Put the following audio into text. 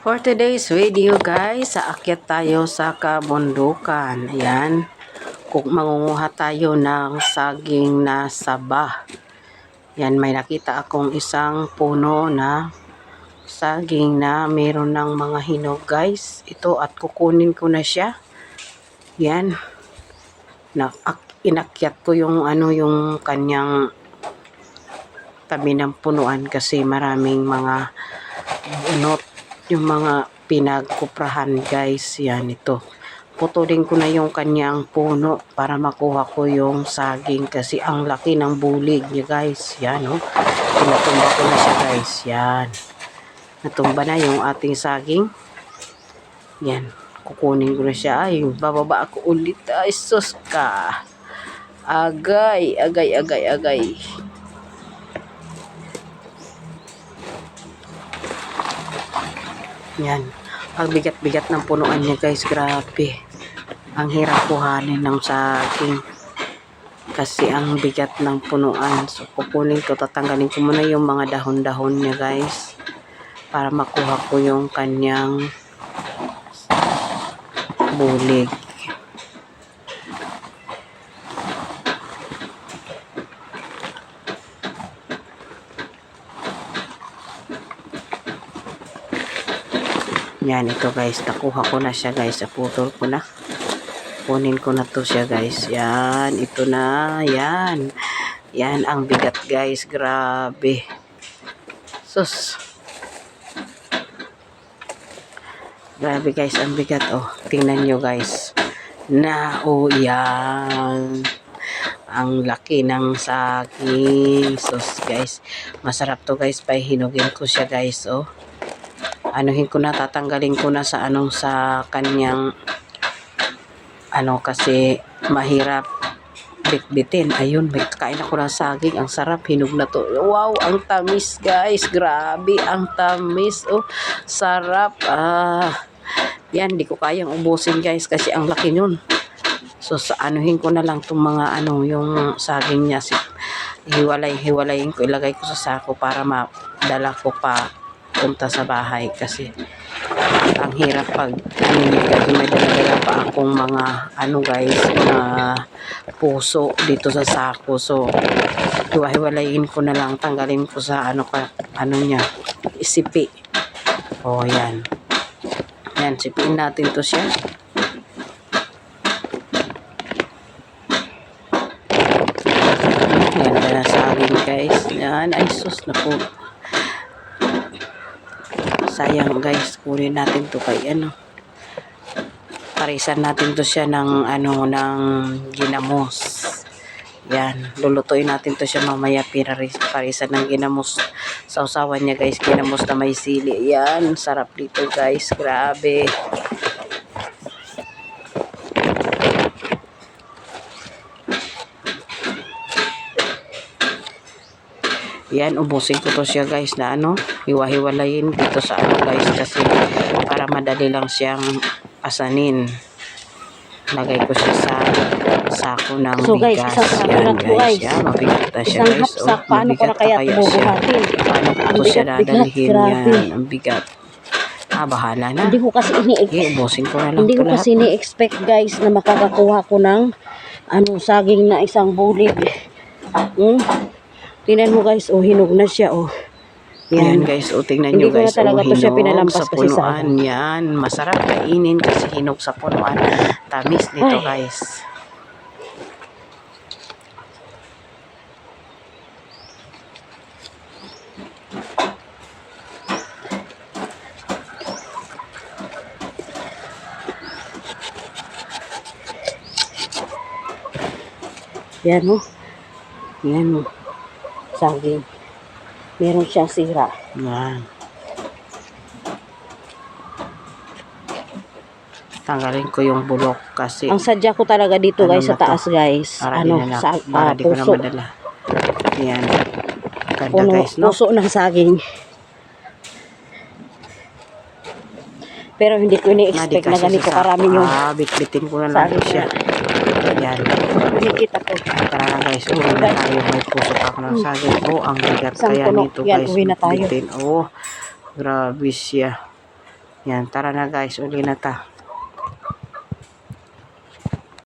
For today's video guys, aakyat tayo sa kabundukan. Ayan. Kung mangunguha tayo ng saging na saba. Yan, may nakita akong isang puno na saging na meron ng mga hinog guys. Ito at kukunin ko na siya. Yan. Inakyat ko yung yung kanyang tabi ng punuan kasi maraming mga bunot. Yung mga pinagkuprahan guys, yan ito. Putulin ko na yung kanyang puno para makuha ko yung saging kasi ang laki ng bulig niya guys. Yan oh. Pinatumba ko na siya guys. Yan. Natumba na yung ating saging. Yan. Kukunin ko na siya. Ay, bababa ako ulit. Ay, sus ka. Agay. Yan. Ang bigat-bigat ng punuan niya guys. Grabe. Ang hirap kuhanin ng saging. Kasi ang bigat ng punuan. So, kukunin ko. Tatanggalin ko muna yung mga dahon-dahon niya guys. Para makuha ko yung kanyang bulig. Yan, ito guys. Nakuha ko na siya guys. Naputol ko na. Kunin ko na to siya guys. Yan, ito na. Yan. Yan, ang bigat guys. Grabe. Sus. Grabe guys, ang bigat. Oh, tingnan nyo guys. Yan. Ang laki ng saging. Sus guys. Masarap to guys. Pahinugin ko siya guys. Oh. Anuhin ko na, tatanggalin ko na sa sa kanyang kasi mahirap bitbitin. Ayun, may kain ako ng saging. Ang sarap, hinog na to. Wow, ang tamis guys. Grabe, ang tamis. Oh, sarap. Yan, di ko kayang ubusin guys kasi ang laki nun. So, anuhin ko na lang itong mga yung saging niya. Hiwalayin ko, ilagay ko sa sako para madala ko pa punta sa bahay kasi ang hirap pag kasi may dala pa akong mga guys na puso dito sa sako. So hiwalayin ko na lang, tanggalin ko sa niya, isipi. Oh, yan. Yan, sipiin natin to siya. Yan na saging guys. Yan, ay sus na po. Sayang guys, kunin natin to kay parisan natin to siya ng ng ginamos. Yan, lulutuin natin to siya mamaya, parisan ng ginamos. Sausawan niya guys, ginamos na may sili. Yan, sarap dito guys, grabe. Yan, ubusin ko to siya guys na hiwa-hiwalayin dito sa guys kasi para madali lang siyang asanin. Lagay ko siya sa sako ng so, guys, bigas. Isang Yan guys. Yan, mabigat na siya guys. Hapsak, paano ko na kaya bubuhatin? Paano ko to siya dadalhin yan? Ang bigat. Bahala na. Hindi ko kasi ubusin ko na lang. Hindi ko kasi ni-expect guys na makakakuha ko ng saging na isang bulig. Tingnan mo guys, hinog na siya, Yan guys, tingnan nyo guys, hindi ko na talaga to siya pinalambas sa punuan. Yan, masarap kainin kasi hinog sa punuan. Tamis nito guys. Yan Yan saging. Meron siyang sira. Yan. Tanggalin ko yung bulok kasi ang sadya ko talaga dito guys sa taas guys. Para di ko na madala. Yan. Ganda guys, no? Puso ng saging. Pero hindi ko ini-expect na ganito karami yung bitbitin ko na lang siya. Yan. Nakikita ko. Tara na guys, uwi na tayo. May puso pa ako ng saging. Ang bigat kaya nito guys. Uwi na tayo. Grabe siya. Yan, tara na guys, uli na ta.